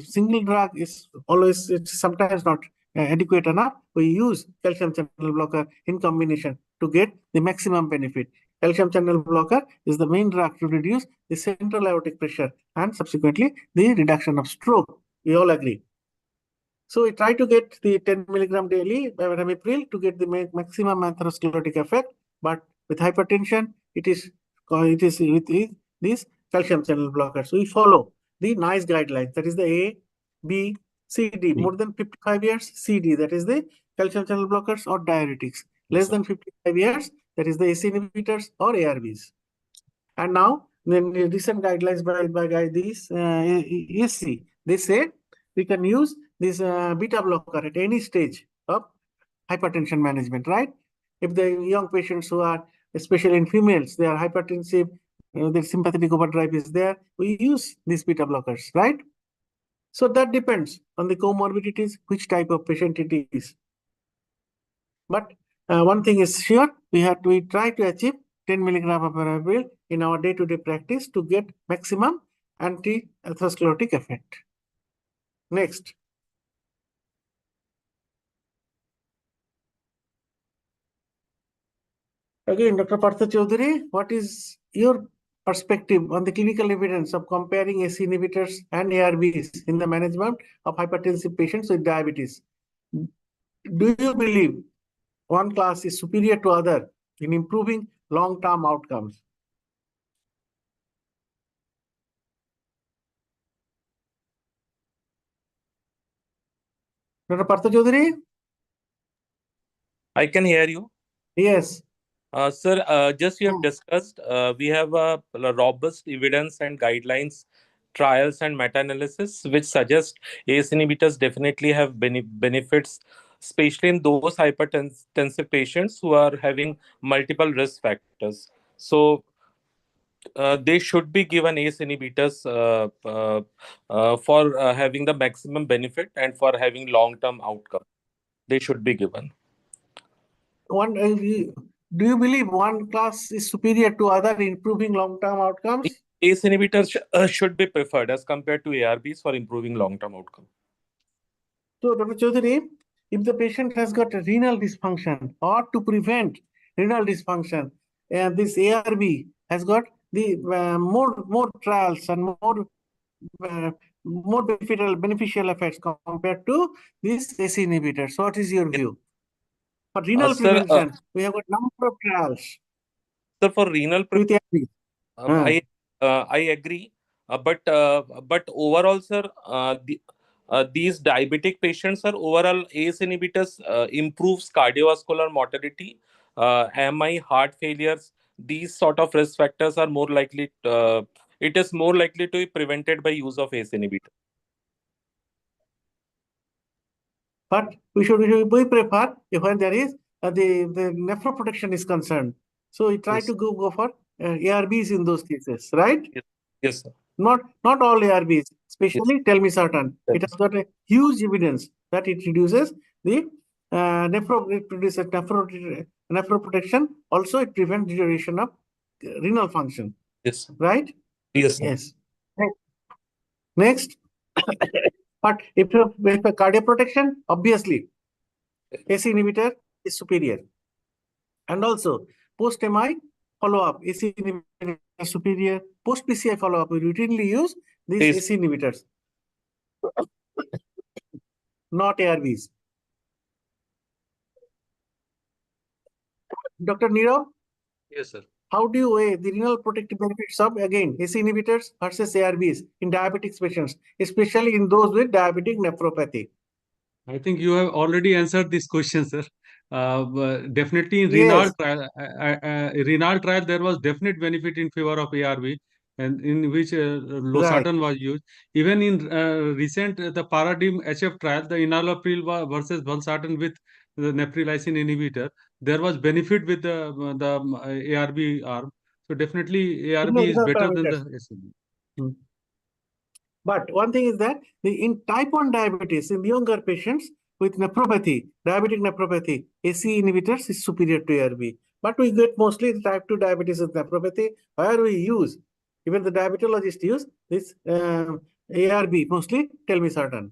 single drug is always, it's sometimes not adequate enough. We use calcium channel blocker in combination to get the maximum benefit. calcium channel blocker is the main drug to reduce the central aortic pressure and subsequently the reduction of stroke. We all agree. So we try to get the 10 milligram daily ramipril to get the maximum atherosclerotic effect, but with hypertension, it is with these calcium channel blockers. We follow the NICE guidelines, that is the A, B, C, D, more than 55 years, C, D, that is the calcium channel blockers or diuretics. Less than 55 years, that is the ACE inhibitors or ARBs. And now, the recent guidelines by these ESC, they say we can use this beta blocker at any stage of hypertension management, right? If the young patients who are, especially in females, they are hypertensive, their sympathetic overdrive is there, we use these beta blockers, right? So that depends on the comorbidities, which type of patient it is. But one thing is sure, we try to achieve 10 milligram of ramipril in our day-to-day practice to get maximum anti-atherosclerotic effect. Next. Again, Dr. Partha Chaudhary, what is your perspective on the clinical evidence of comparing ACE inhibitors and ARBs in the management of hypertensive patients with diabetes? Do you believe one class is superior to other in improving long-term outcomes? Dr. Partha Chaudhary?
I can hear you.
Yes.
Sir, just you have discussed, we have a robust evidence and guidelines, trials and meta-analysis, which suggest ACE inhibitors definitely have benefits, especially in those hypertensive patients who are having multiple risk factors. So they should be given ACE inhibitors for having the maximum benefit and for having long-term outcome. They should be given.
Do you believe one class is superior to other in improving long-term outcomes?
ACE inhibitors should be preferred as compared to ARBs for improving long-term outcome.
So, Dr. Chaudhary, if the patient has got renal dysfunction or to prevent renal dysfunction, and this ARB has got the more trials and more beneficial effects compared to these ACE inhibitors. So what is your view? For renal prevention, we have got number of trials.
Sir, for renal prevention, I agree, but overall, sir, these diabetic patients are overall ACE inhibitors improves cardiovascular mortality, MI, heart failures. These sort of risk factors are more likely. It is more likely to be prevented by use of ACE inhibitor.
But we prefer when there is the nephroprotection is concerned. So we try to go for ARBs in those cases, right?
Yes, sir.
Not all ARBs, especially telmisartan. It has got a huge evidence that it reduces the nephroprotection. Also, it prevents deterioration of renal function.
Yes.
Right?
Yes. Sir.
Yes. Next. But if you have a cardiac protection, obviously, ACE inhibitor is superior. And also, post-MI follow-up, ACE inhibitor is superior. Post-PCI follow-up, we routinely use these ACE inhibitors, not ARBs. Dr. Nirav?
Yes, sir.
How do you weigh the renal protective benefits of, again, ACE inhibitors versus ARBs in diabetic patients, especially in those with diabetic nephropathy?
I think you have already answered this question, sir. Definitely in
Yes.
renal trial, there was definite benefit in favor of ARB, and in which losartan was used. Even in recent the Paradigm HF trial, the enalapril versus valsartan with the neprilysin inhibitor, there was benefit with the ARB arm. So definitely ARB is better than the SLB.
But one thing is that in type 1 diabetes, in the younger patients with nephropathy, diabetic nephropathy, ACE inhibitors is superior to ARB. But we get mostly the type 2 diabetes with nephropathy, where we use, even the diabetologist use this ARB, mostly telmisartan.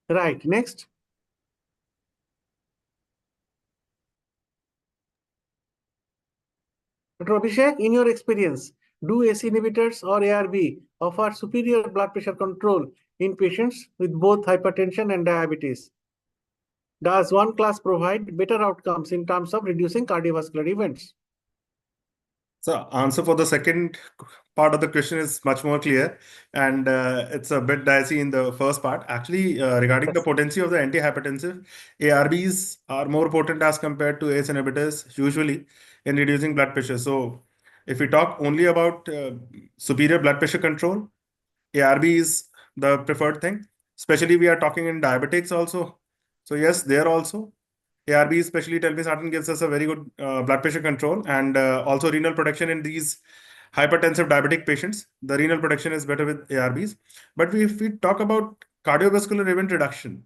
Right, next. Dr. Abhishek, in your experience, do ACE inhibitors or ARB offer superior blood pressure control in patients with both hypertension and diabetes? Does one class provide better outcomes in terms of reducing cardiovascular events?
So answer for the second part of the question is much more clear, and it's a bit dicey in the first part. Actually, regarding the potency of the antihypertensive, ARBs are more potent as compared to ACE inhibitors usually in reducing blood pressure. So if we talk only about superior blood pressure control, ARB is the preferred thing. Especially we are talking in diabetics also. So yes, there also. ARB, especially telmisartan, gives us a very good blood pressure control and also renal protection in these hypertensive diabetic patients. The renal protection is better with ARBs. But if we talk about cardiovascular event reduction,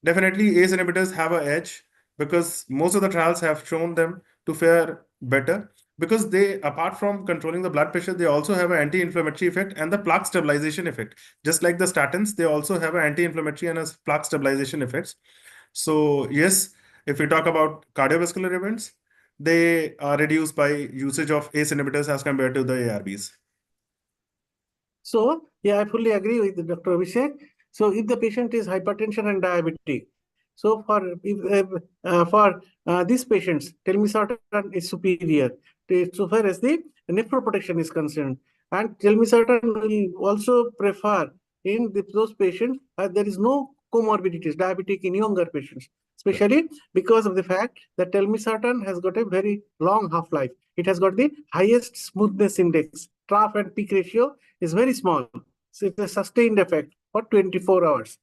definitely ACE inhibitors have an edge because most of the trials have shown them to fare better because they, apart from controlling the blood pressure, they also have an anti-inflammatory effect and the plaque stabilization effect. Just like the statins, they also have an anti-inflammatory and a plaque stabilization effects. So yes, if we talk about cardiovascular events, they are reduced by usage of ACE inhibitors as compared to the ARBs.
So, yeah, I fully agree with Dr. Abhishek. So, if the patient is hypertension and diabetic, so for these patients, telmisartan is superior so far as the nephroprotection is concerned. And telmisartan will also prefer in those patients there is no comorbidities, diabetic in younger patients, especially because of the fact that telmisartan has got a very long half-life. It has got the highest smoothness index. Trough and peak ratio is very small. So it's a sustained effect for 24 hours.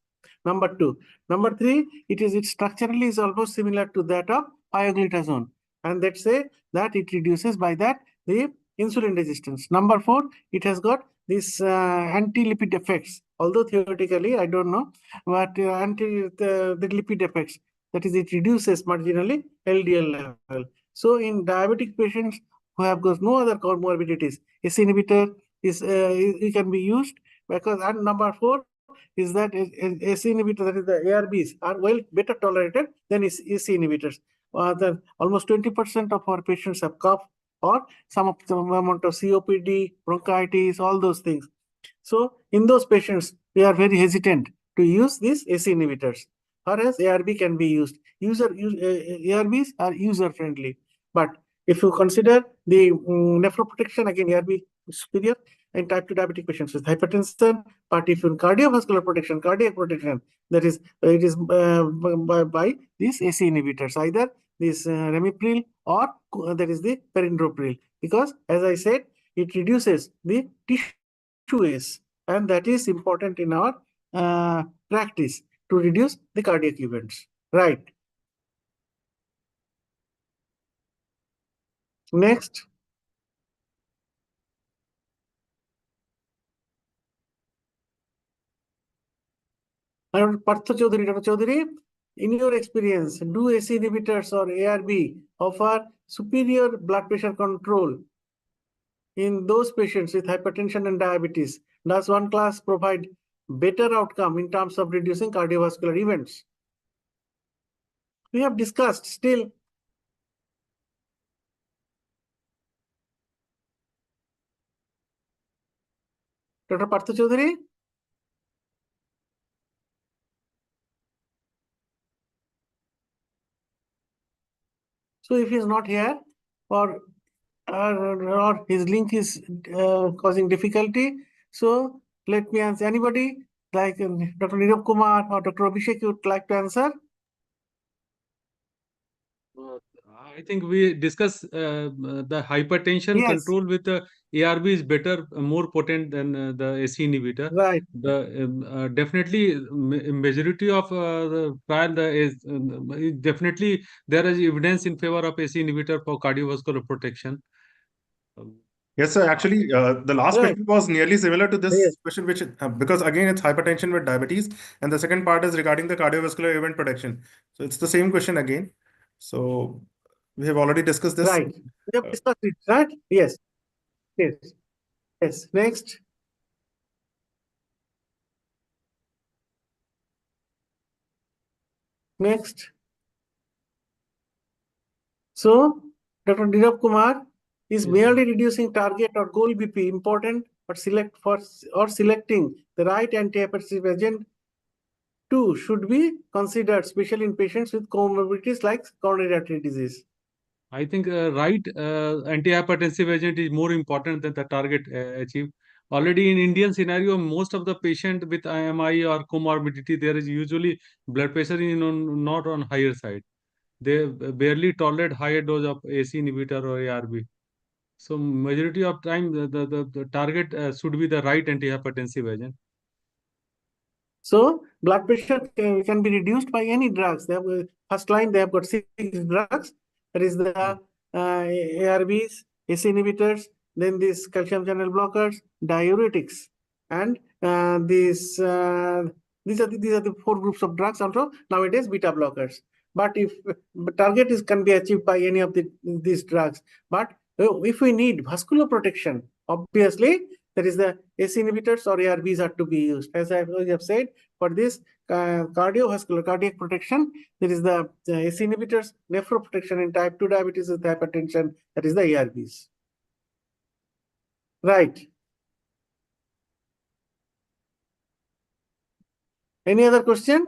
Number two. Number three, it structurally is almost similar to that of pioglitazone. And let's say that it reduces by that the insulin resistance. Number four, it has got these anti-lipid effects. Although theoretically, I don't know, but the lipid effects, that is, it reduces marginally LDL level. So in diabetic patients who have got no other comorbidities, ACE inhibitor it can be used because, and number four is that ACE inhibitor, that is the ARBs, are well better tolerated than ACE inhibitors. Almost 20% of our patients have cough or some amount of COPD, bronchitis, all those things. So in those patients, we are very hesitant to use these ACE inhibitors, whereas ARB can be used. ARBs are user friendly, but if you consider the nephroprotection, again ARB is superior in type 2 diabetic patients with hypertension. But if in cardiovascular protection, cardiac protection, that is it is by these ACE inhibitors, either this ramipril or that is the perindopril, because as I said, it reduces the tissue ACE, and that is important in our practice to reduce the cardiac events. Right. Next. Partha Chaudhary, Dr. Chaudhary, in your experience, do ACE inhibitors or ARB offer superior blood pressure control in those patients with hypertension and diabetes? Does one class provide better outcome in terms of reducing cardiovascular events? We have discussed still. Dr. Partha Chaudhary? So if he is not here, or his link is causing difficulty, so let me answer. Anybody like Dr. Nirav Kumar or Dr. Abhishek, you would like to answer?
I think we discuss the hypertension
Yes.
control with the ARB is better, more potent than the ACE inhibitor.
Right.
The definitely majority of the trial definitely there is evidence in favor of ACE inhibitor for cardiovascular protection.
Yes, sir. Actually, the last
Right.
question was nearly similar to this
Yes.
question, which because again it's hypertension with diabetes, and the second part is regarding the cardiovascular event protection. So it's the same question again. So we have already discussed this.
Right. We have discussed it, right? Yes. Yes. Yes. Next. Next. So, Dr. Nirav Kumar, Is
Yes,
merely reducing target or goal BP important, or selecting the right antihypertensive agent too should be considered, especially in patients with comorbidities like coronary artery disease?
I think right antihypertensive agent is more important than the target achieved. Already in Indian scenario, most of the patient with IMI or comorbidity, there is usually blood pressure is not on higher side. They barely tolerate higher dose of AC inhibitor or ARB. So majority of time, the target should be the right antihypertensive agent.
So blood pressure can be reduced by any drugs. They have, first line, they have got 6 drugs. That is the ARBs, ACE inhibitors, then these calcium channel blockers, diuretics, and these are the 4 groups of drugs. Also nowadays beta blockers. But if target can be achieved by any of these drugs, but if we need vascular protection, obviously there is the ACE inhibitors or ARBs are to be used. As I have said, for this cardiovascular cardiac protection, there is the ACE inhibitors, nephroprotection in type 2 diabetes with hypertension, that is the ARBs. Right. Any other question?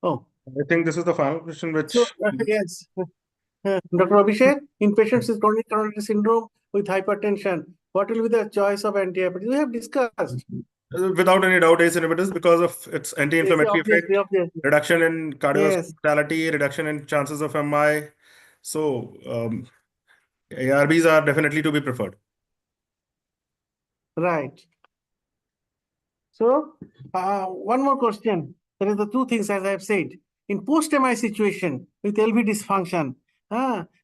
Oh,
I think this is the final question, which
so yes. Dr. Abhishek, in patients with chronic coronary syndrome with hypertension, what will be the choice of antihypertensive? We have discussed.
without any doubt, ACE inhibitors because of its anti-inflammatory effect,
Obviously.
reduction in cardiovascular
Yes,
mortality, reduction in chances of MI. So ARBs are definitely to be preferred.
right. So, one more question. There is the 2 things, as I have said. In post-MI situation with LV dysfunction,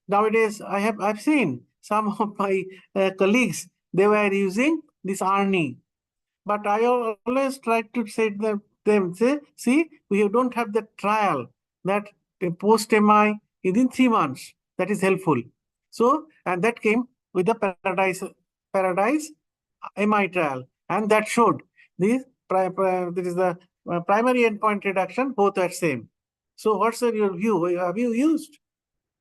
nowadays I've seen some of my colleagues, they were using this ARNI. But I always try to say them, see, we don't have the trial that post-MI within 3 months. That is helpful. So, and that came with the Paradise MI trial, and that showed this there is the primary endpoint reduction, both are same. So what's your view? Have you used?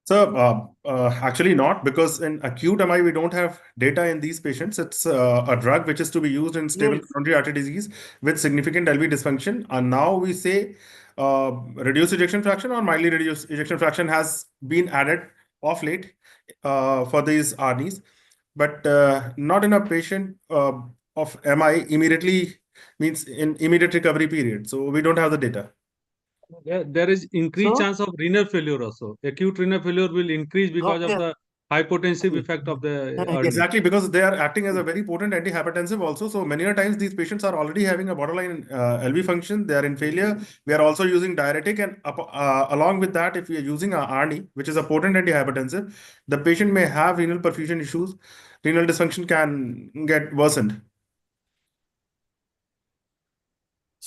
So actually not, because in acute MI we don't have data in these patients. It's a drug which is to be used in stable
Yes.
coronary artery disease with significant LV dysfunction. And now we say reduced ejection fraction or mildly reduced ejection fraction has been added of late for these RNs, but not in a patient of MI immediately, means in immediate recovery period. So we don't have the data.
There is increased
So,
chance of renal failure also. Acute renal failure will increase because of the hypotensive effect of the ARNI.
Exactly, because they are acting as a very potent antihypertensive also. So many a times these patients are already having a borderline LV function. They are in failure. We are also using diuretic, and along with that, if we are using a ARNI, which is a potent antihypertensive, the patient may have renal perfusion issues. Renal dysfunction can get worsened.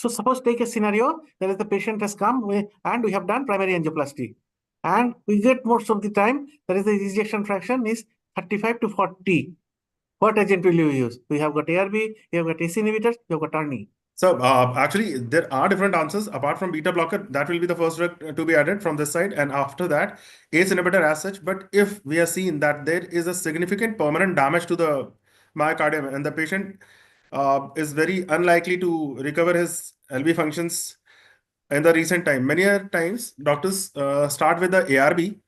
so suppose take a scenario, there is the patient has come and we have done primary angioplasty. And we get most of the time, there is the ejection fraction is 35 to 40. What agent will you use? We have got ARB, we have got ACE inhibitors, we have got ARNI.
So actually, there are different answers apart from beta blocker. That will be the first drug to be added from this side, and after that, ACE inhibitor as such. But if we are seeing that there is a significant permanent damage to the myocardium and the patient is very unlikely to recover his LV functions in the recent time, many a times doctors start with the ARB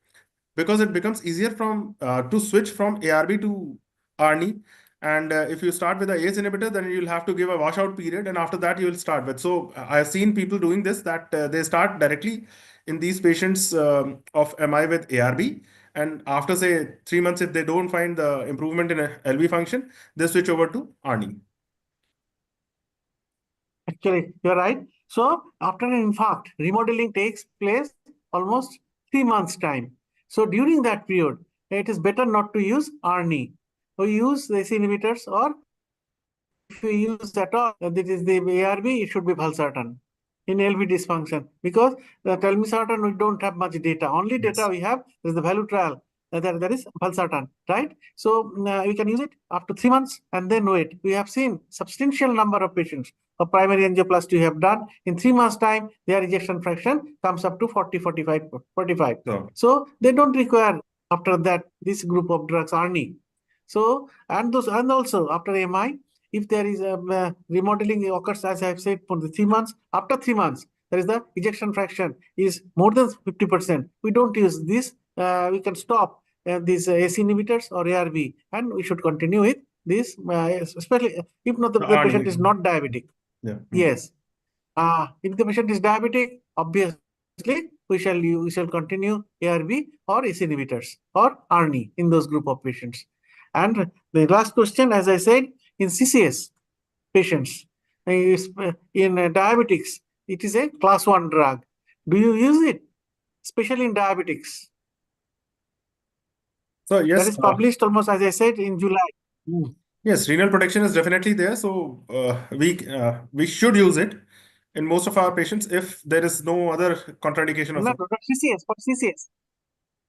because it becomes easier from to switch from ARB to ARNI. And if you start with the ACE inhibitor, then you'll have to give a washout period, and after that, you'll start with. So I've seen people doing this, that they start directly in these patients of MI with ARB, and after say 3 months, if they don't find the improvement in a LV function, they switch over to ARNI.
Actually, you're right. So after an infarct, remodeling takes place almost 3 months' time. So during that period, it is better not to use ARNI. We use the ACE inhibitors, or if we use at all, that is the ARB, it should be valsartan in LV dysfunction. Because the telmisartan, we don't have much data. Only data we have is the value trial. That is valsartan, right? So we can use it after 3 months and then wait. We have seen substantial number of patients of primary angioplasty we have done. In 3 months' time, their ejection fraction comes up to 40, 45, 45.
So
So they don't require after that, this group of drugs, ARNI. So, and also after MI, if there is a remodeling occurs, as I have said, for the 3 months, after 3 months, there is the ejection fraction is more than 50%. We don't use this. We can stop these AC inhibitors or ARB, and we should continue with this, especially if not the
ARNI.
patient is not diabetic.
Yeah.
Yes. If the patient is diabetic, obviously we shall continue ARB or ACE inhibitors or ARNI in those group of patients. And the last question, as I said, in CCS patients, in diabetics, it is a class 1 drug. Do you use it, especially in diabetics?
So
That
yes,
is published almost, as I said, in July.
yes, renal protection is definitely there. So we should use it in most of our patients if there is no other contraindication or
No,
something.
no, CCS, for CCS.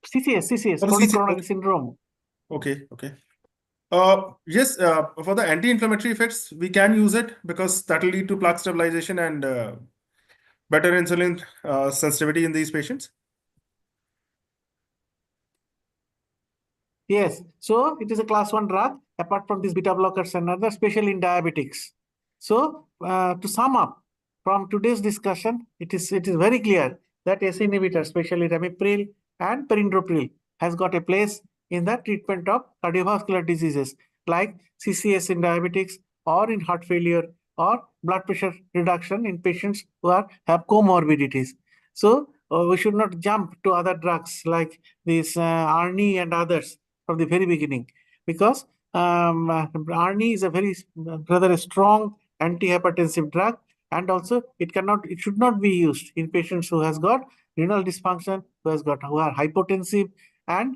CCS,
For the
chronic
CC
coronary syndrome.
Okay, okay. Yes, for the anti-inflammatory effects, we can use it because that will lead to plaque stabilization and better insulin sensitivity in these patients.
Yes, so it is a class 1 drug apart from these beta blockers and others, especially in diabetics. So to sum up from today's discussion, it is very clear that ACE inhibitor, especially ramipril and perindopril, has got a place in the treatment of cardiovascular diseases like CCS in diabetics or in heart failure or blood pressure reduction in patients who have comorbidities. So we should not jump to other drugs like this ARNI and others from the very beginning, because ARNI is a very rather a strong antihypertensive drug, and also it should not be used in patients who has got renal dysfunction, who are hypotensive, and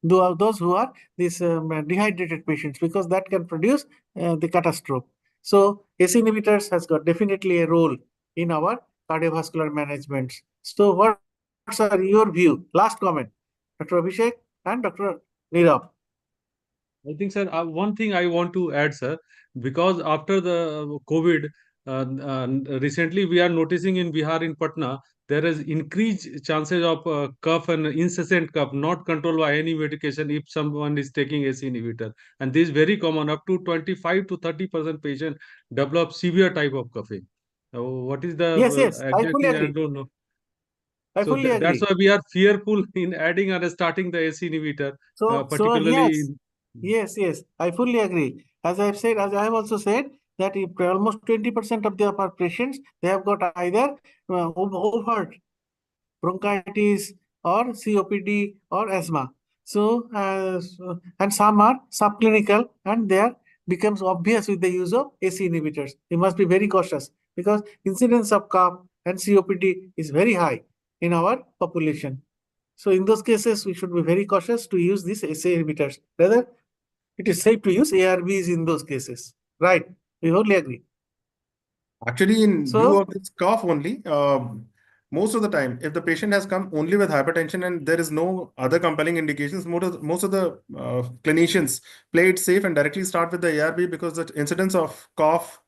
those who are these dehydrated patients, because that can produce the catastrophe. So ACE inhibitors has got definitely a role in our cardiovascular management. So what are your view? Last comment, Dr. Abhishek and Dr. Nirav.
I think, sir, one thing I want to add, sir, because after the COVID, recently we are noticing in Bihar, in Patna, there is increased chances of cough and incessant cough, not controlled by any medication if someone is taking AC inhibitor. And this is very common. Up to 25 to 30% patient develop severe type of coughing. What is the
Yes, I fully
exactly? I
agree.
don't know.
I
So
fully
that's
agree.
why we are fearful in adding and starting the AC inhibitor,
So
particularly
yes,
in.
yes, I fully agree. As I've said, as I have also said, that if almost 20% of our patients, they have got either overt bronchitis or COPD or asthma. So, and some are subclinical, and there becomes obvious with the use of AC inhibitors. We must be very cautious because incidence of cough and COPD is very high in our population. So in those cases, we should be very cautious to use these AC inhibitors. Rather, it is safe to use ARBs in those cases. Right? We wholly agree.
Actually, in view
So
of this cough only, most of the time, if the patient has come only with hypertension and there is no other compelling indications, most of the clinicians play it safe and directly start with the ARB because the incidence of cough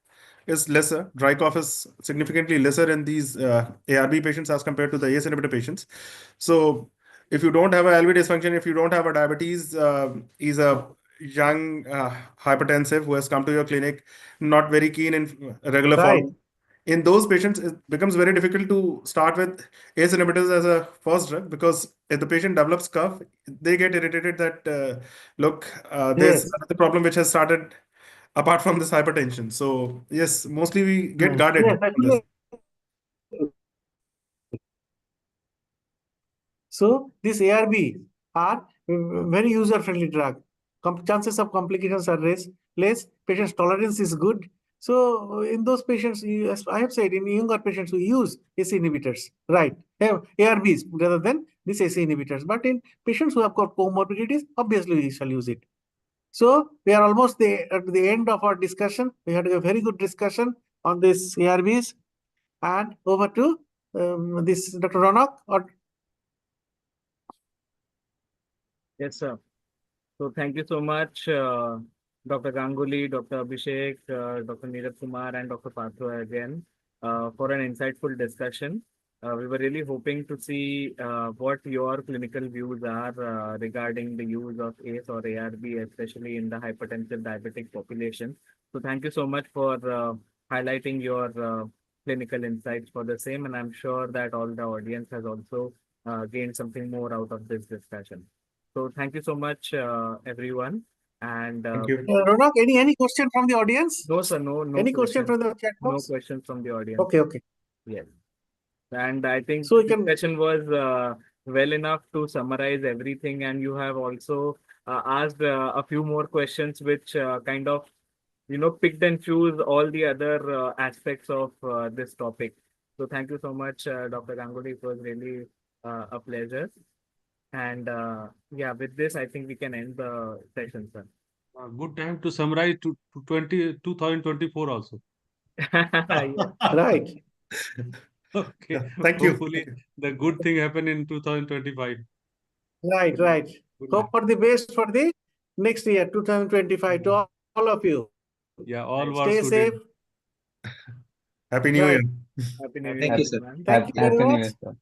is lesser. Dry cough is significantly lesser in these ARB patients as compared to the ACE inhibitor patients. So, if you don't have a LV dysfunction, if you don't have a diabetes, is a young hypertensive who has come to your clinic, not very keen in regular
right,
follow. In those patients, it becomes very difficult to start with ACE inhibitors as a first drug because if the patient develops cough, they get irritated that look, there's
yes,
another problem which has started apart from this hypertension. So yes, mostly we get guarded
yes, I
on this.
fully. So these ARB are very user-friendly drug. Chances of complications are less. Patient's tolerance is good. So in those patients, as I have said, in younger patients, we use AC inhibitors, right? Have ARBs rather than these AC inhibitors. But in patients who have got comorbidities, obviously we shall use it. So we are almost at the end of our discussion. We had a very good discussion on this ARBs. And over to this Dr. Ronak or
Yes, sir. So thank you so much, Dr. Ganguly, Dr. Abhishek, Dr. Neeraj Kumar, and Dr. Partho again for an insightful discussion. We were really hoping to see what your clinical views are regarding the use of ACE or ARB, especially in the hypertensive diabetic population. So thank you so much for highlighting your clinical insights for the same, and I'm sure that all the audience has also gained something more out of this discussion. So thank you so much, everyone. And
Thank you.
Ronak, any question from the audience?
no, sir, no
Any question from the chat
no
box?
questions from the audience.
Okay.
Yes. And I think
So
the
we can-
discussion was well enough to summarize everything, and you have also asked a few more questions, which kind of picked and choose all the other aspects of this topic. So thank you so much, Dr. Ganguly. It was really a pleasure. And yeah, with this, I think we can end the session, sir.
Good time to summarize to 2024 also.
Yes.
Right.
Okay.
Yeah, thank you.
Hopefully, the good thing happen in 2025.
Right.
Good
Hope
night.
for the best for the next year, 2025, to all of you.
Yeah, all
Stay
were
safe.
good.
Happy New Year.
Happy New Year,
Thank you, sir.
everyone.
Thank you very
Happy New
much.
Year, sir.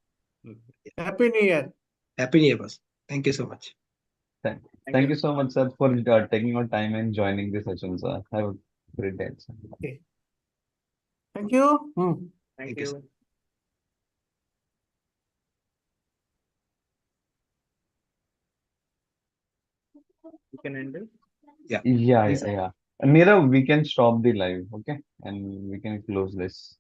Happy New Year.
Happy New Year, boss. Thank you so much.
Thank you so much, sir, for taking your time and joining this session, sir. Have a great day, sir.
Thank you.
Thank
Thank you, sir.
you. You can end it.
Yeah.
Please.
Nirav, we can stop the live, okay? And we can close this.